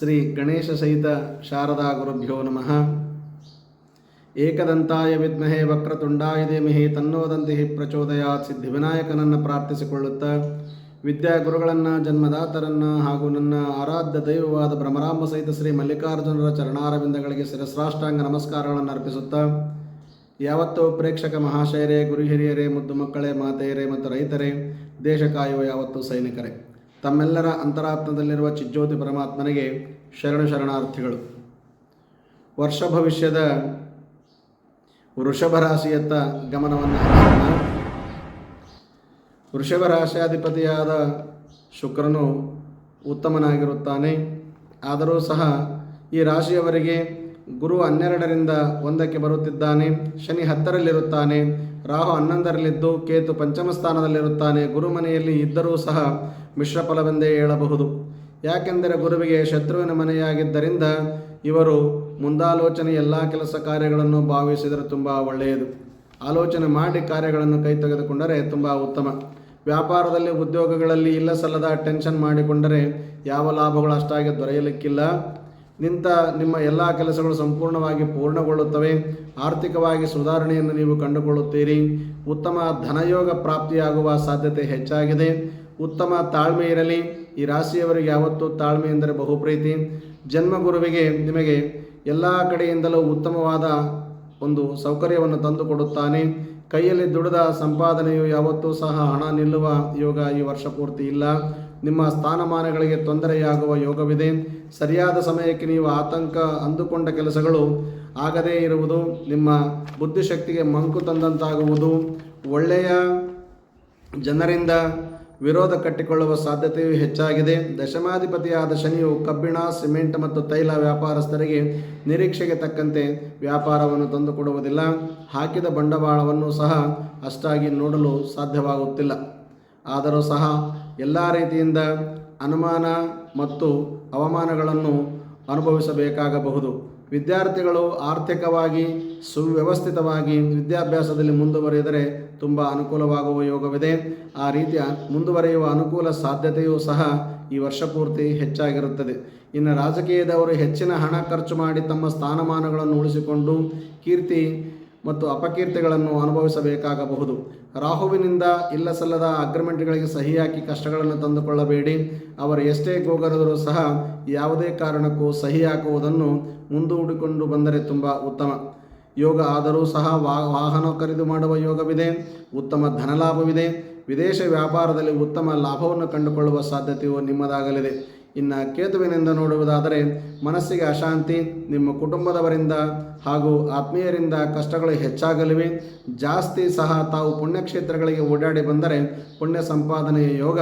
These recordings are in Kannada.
ಶ್ರೀ ಗಣೇಶ ಸಹಿತ ಶಾರದಾ ಗುರುಭ್ಯೋ ನಮಃ. ಏಕದಂತಾಯ ವಿದ್ಮಹೇ ವಕ್ರತುಂಡಾಯ ಧೀಮಹಿ ತನ್ನೋದಂತಿ ಪ್ರಚೋದಯಾತ್. ಸಿದ್ಧಿವಿನಾಯಕನನ್ನು ಪ್ರಾರ್ಥಿಸಿಕೊಳ್ಳುತ್ತಾ ವಿದ್ಯಾಗುರುಗಳನ್ನು, ಜನ್ಮದಾತರನ್ನು ಹಾಗೂ ನನ್ನ ಆರಾಧ್ಯ ದೈವವಾದ ಭ್ರಮರಾಂಬ ಸಹಿತ ಶ್ರೀ ಮಲ್ಲಿಕಾರ್ಜುನರ ಚರಣಾರವಿಂದಗಳಿಗೆ ಶಿರಸ್ರಾಷ್ಟಾಂಗ ನಮಸ್ಕಾರಗಳನ್ನು ಅರ್ಪಿಸುತ್ತಾ, ಯಾವತ್ತೂ ಪ್ರೇಕ್ಷಕ ಮಹಾಶಯರೇ, ಗುರು ಹಿರಿಯರೇ, ಮುದ್ದು ಮಕ್ಕಳೇ, ಮಾತೆಯರೇ ಮತ್ತು ರೈತರೇ, ದೇಶ ಕಾಯುವ ಯಾವತ್ತೂ ಸೈನಿಕರೇ, ತಮ್ಮೆಲ್ಲರ ಅಂತರಾತ್ಮದಲ್ಲಿರುವ ಚಿಜ್ಯೋತಿ ಪರಮಾತ್ಮನಿಗೆ ಶರಣಾರ್ಥಿಗಳು. ವರ್ಷ ಭವಿಷ್ಯದ ವೃಷಭ ರಾಶಿಯತ್ತ ಗಮನವನ್ನು ಹರಿಸೋಣ. ವೃಷಭ ರಾಶಿಯಾಧಿಪತಿಯಾದ ಶುಕ್ರನು ಉತ್ತಮನಾಗಿರುತ್ತಾನೆ. ಆದರೂ ಸಹ ಈ ರಾಶಿಯವರಿಗೆ ಗುರು 12ರಿಂದ 1ಕ್ಕೆ ಬರುತ್ತಿದ್ದಾನೆ. ಶನಿ 10ರಲ್ಲಿರುತ್ತಾನೆ. ರಾಹು 11ರಲ್ಲಿದ್ದು ಕೇತು ಪಂಚಮ ಸ್ಥಾನದಲ್ಲಿರುತ್ತಾನೆ. ಗುರು ಮನೆಯಲ್ಲಿ ಇದ್ದರೂ ಸಹ ಮಿಶ್ರ ಫಲವೆಂದೇ ಹೇಳಬಹುದು. ಯಾಕೆಂದರೆ ಗುರುವಿಗೆ ಶತ್ರುವಿನ ಮನೆಯಾಗಿದ್ದರಿಂದ ಇವರು ಮುಂದಾಲೋಚನೆ ಎಲ್ಲ ಕೆಲಸ ಕಾರ್ಯಗಳನ್ನು ಭಾವಿಸಿದರೆ ತುಂಬ ಒಳ್ಳೆಯದು. ಆಲೋಚನೆ ಮಾಡಿ ಕಾರ್ಯಗಳನ್ನು ಕೈ ತೆಗೆದುಕೊಂಡರೆ ತುಂಬ ಉತ್ತಮ. ವ್ಯಾಪಾರದಲ್ಲಿ, ಉದ್ಯೋಗಗಳಲ್ಲಿ ಇಲ್ಲ ಸಲ್ಲದ ಟೆನ್ಷನ್ ಮಾಡಿಕೊಂಡರೆ ಯಾವ ಲಾಭಗಳು ಅಷ್ಟಾಗಿ ದೊರೆಯಲಿಕ್ಕಿಲ್ಲ. ನಿಂತ ನಿಮ್ಮ ಎಲ್ಲ ಕೆಲಸಗಳು ಸಂಪೂರ್ಣವಾಗಿ ಪೂರ್ಣಗೊಳ್ಳುತ್ತವೆ. ಆರ್ಥಿಕವಾಗಿ ಸುಧಾರಣೆಯನ್ನು ನೀವು ಕಂಡುಕೊಳ್ಳುತ್ತೀರಿ. ಉತ್ತಮ ಧನಯೋಗ ಪ್ರಾಪ್ತಿಯಾಗುವ ಸಾಧ್ಯತೆ ಹೆಚ್ಚಾಗಿದೆ. ಉತ್ತಮ ತಾಳ್ಮೆ ಇರಲಿ. ಈ ರಾಶಿಯವರಿಗೆ ಯಾವತ್ತೂ ತಾಳ್ಮೆ ಎಂದರೆ ಬಹುಪ್ರೀತಿ. ಜನ್ಮಗುರುವಿಗೆ ನಿಮಗೆ ಎಲ್ಲ ಕಡೆಯಿಂದಲೂ ಉತ್ತಮವಾದ ಒಂದು ಸೌಕರ್ಯವನ್ನು ತಂದುಕೊಡುತ್ತಾನೆ. ಕೈಯಲ್ಲಿ ದುಡಿದ ಸಂಪಾದನೆಯು ಯಾವತ್ತೂ ಸಹ ಹಣ ನಿಲ್ಲುವ ಯೋಗ ಈ ವರ್ಷ ಪೂರ್ತಿ ಇಲ್ಲ. ನಿಮ್ಮ ಸ್ಥಾನಮಾನಗಳಿಗೆ ತೊಂದರೆಯಾಗುವ ಯೋಗವಿದೆ. ಸರಿಯಾದ ಸಮಯಕ್ಕೆ ನೀವು ಆತಂಕ ಅಂದುಕೊಂಡ ಕೆಲಸಗಳು ಆಗದೇ ಇರುವುದು, ನಿಮ್ಮ ಬುದ್ಧಿಶಕ್ತಿಗೆ ಮಂಕು ತಂದಂತಾಗುವುದು, ಒಳ್ಳೆಯ ಜನರಿಂದ ವಿರೋಧ ಕಟ್ಟಿಕೊಳ್ಳುವ ಸಾಧ್ಯತೆಯೂ ಹೆಚ್ಚಾಗಿದೆ. ದಶಮಾಧಿಪತಿಯಾದ ಶನಿಯು ಕಬ್ಬಿಣ, ಸಿಮೆಂಟ್ ಮತ್ತು ತೈಲ ವ್ಯಾಪಾರಸ್ಥರಿಗೆ ನಿರೀಕ್ಷೆಗೆ ತಕ್ಕಂತೆ ವ್ಯಾಪಾರವನ್ನು ತಂದುಕೊಡುವುದಿಲ್ಲ. ಹಾಕಿದ ಬಂಡವಾಳವನ್ನು ಸಹ ಅಷ್ಟಾಗಿ ನೋಡಲು ಸಾಧ್ಯವಾಗುತ್ತಿಲ್ಲ. ಆದರೂ ಸಹ ಎಲ್ಲ ರೀತಿಯಿಂದ ಅನುಮಾನ ಮತ್ತು ಅವಮಾನಗಳನ್ನು ಅನುಭವಿಸಬೇಕಾಗಬಹುದು. ವಿದ್ಯಾರ್ಥಿಗಳು ಆರ್ಥಿಕವಾಗಿ ಸುವ್ಯವಸ್ಥಿತವಾಗಿ ವಿದ್ಯಾಭ್ಯಾಸದಲ್ಲಿ ಮುಂದುವರಿದರೆ ತುಂಬ ಅನುಕೂಲವಾಗುವ ಯೋಗವಿದೆ. ಆ ರೀತಿಯ ಮುಂದುವರಿಯುವ ಅನುಕೂಲ ಸಾಧ್ಯತೆಯೂ ಸಹ ಈ ವರ್ಷ ಪೂರ್ತಿ ಹೆಚ್ಚಾಗಿರುತ್ತದೆ. ಇನ್ನು ರಾಜಕೀಯದವರು ಹೆಚ್ಚಿನ ಹಣ ಖರ್ಚು ಮಾಡಿ ತಮ್ಮ ಸ್ಥಾನಮಾನಗಳನ್ನು ಉಳಿಸಿಕೊಂಡು ಕೀರ್ತಿ ಮತ್ತು ಅಪಕೀರ್ತಿಗಳನ್ನು ಅನುಭವಿಸಬೇಕಾಗಬಹುದು. ರಾಹುವಿನಿಂದ ಇಲ್ಲ ಸಲ್ಲದ ಅಗ್ರಿಮೆಂಟ್ಗಳಿಗೆ ಸಹಿ ಹಾಕಿ ಕಷ್ಟಗಳನ್ನು ತಂದುಕೊಳ್ಳಬೇಡಿ. ಅವರು ಎಷ್ಟೇ ಗೋಗರೆದರೂ ಸಹ ಯಾವುದೇ ಕಾರಣಕ್ಕೂ ಸಹಿ ಹಾಕುವುದನ್ನು ಮುಂದೂಡಿಕೊಂಡು ಬಂದರೆ ತುಂಬ ಉತ್ತಮ ಯೋಗ. ಆದರೂ ಸಹ ವಾಹನ ಖರೀದಿ ಮಾಡುವ ಯೋಗವಿದೆ. ಉತ್ತಮ ಧನಲಾಭವಿದೆ. ವಿದೇಶ ವ್ಯಾಪಾರದಲ್ಲಿ ಉತ್ತಮ ಲಾಭವನ್ನು ಕಂಡುಕೊಳ್ಳುವ ಸಾಧ್ಯತೆಯು ನಿಮ್ಮದಾಗಲಿದೆ. ಇನ್ನು ಕೇತುವಿನಿಂದ ನೋಡುವುದಾದರೆ ಮನಸ್ಸಿಗೆ ಅಶಾಂತಿ, ನಿಮ್ಮ ಕುಟುಂಬದವರಿಂದ ಹಾಗೂ ಆತ್ಮೀಯರಿಂದ ಕಷ್ಟಗಳು ಹೆಚ್ಚಾಗಲಿವೆ. ಜಾಸ್ತಿ ಸಹ ತಾವು ಪುಣ್ಯಕ್ಷೇತ್ರಗಳಿಗೆ ಓಡಾಡಿ ಬಂದರೆ ಪುಣ್ಯ ಸಂಪಾದನೆಯ ಯೋಗ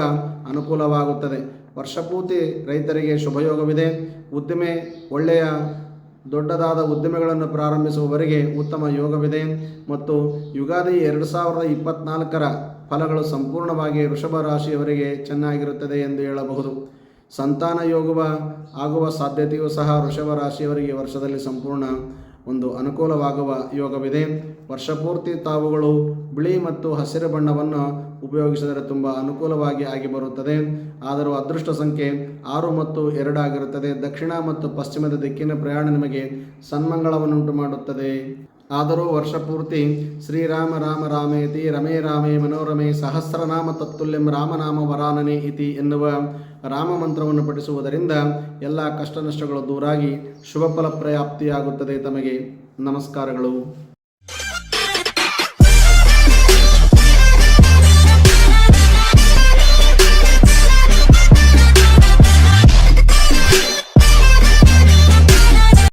ಅನುಕೂಲವಾಗುತ್ತದೆ. ವರ್ಷಪೂರ್ತಿ ರೈತರಿಗೆ ಶುಭಯೋಗವಿದೆ. ಉದ್ದಿಮೆ, ಒಳ್ಳೆಯ ದೊಡ್ಡದಾದ ಉದ್ದಿಮೆಗಳನ್ನು ಪ್ರಾರಂಭಿಸುವವರಿಗೆ ಉತ್ತಮ ಯೋಗವಿದೆ. ಮತ್ತು ಯುಗಾದಿ 2024ರ ಫಲಗಳು ಸಂಪೂರ್ಣವಾಗಿ ವೃಷಭ ರಾಶಿಯವರಿಗೆ ಚೆನ್ನಾಗಿರುತ್ತದೆ ಎಂದು ಹೇಳಬಹುದು. ಸಂತಾನ ಆಗುವ ಸಾಧ್ಯತೆಯೂ ಸಹ ವೃಷಭ ರಾಶಿಯವರಿಗೆ ವರ್ಷದಲ್ಲಿ ಸಂಪೂರ್ಣ ಒಂದು ಅನುಕೂಲವಾಗುವ ಯೋಗವಿದೆ. ವರ್ಷಪೂರ್ತಿ ತಾವುಗಳು ಬಿಳಿ ಮತ್ತು ಹಸಿರು ಬಣ್ಣವನ್ನು ಉಪಯೋಗಿಸಿದರೆ ತುಂಬ ಅನುಕೂಲವಾಗಿ ಆಗಿ ಬರುತ್ತದೆ. ಆದರೂ ಅದೃಷ್ಟ ಸಂಖ್ಯೆ 6 ಮತ್ತು 2 ಆಗಿರುತ್ತದೆ. ದಕ್ಷಿಣ ಮತ್ತು ಪಶ್ಚಿಮದ ದಿಕ್ಕಿನ ಪ್ರಯಾಣ ನಿಮಗೆ ಸನ್ಮಂಗಳವನ್ನುಂಟು ಮಾಡುತ್ತದೆ. ಆದರೂ ವರ್ಷಪೂರ್ತಿ ಶ್ರೀರಾಮ ರಾಮ ರಾಮೇತಿ ರಮೇ ರಾಮೇ ಮನೋರಮೆ ಸಹಸ್ರನಾಮ ತತ್ತುಲ್ಯಂ ರಾಮನಾಮ ವರಾನನೆ ಇತಿ ಎನ್ನುವ ರಾಮ ಮಂತ್ರವನ್ನು ಪಠಿಸುವುದರಿಂದ ಎಲ್ಲ ಕಷ್ಟ ನಷ್ಟಗಳು ದೂರಾಗಿ ಶುಭ ಫಲ ಪ್ರಾಪ್ತಿಯಾಗುತ್ತದೆ. ತಮಗೆ ನಮಸ್ಕಾರಗಳು.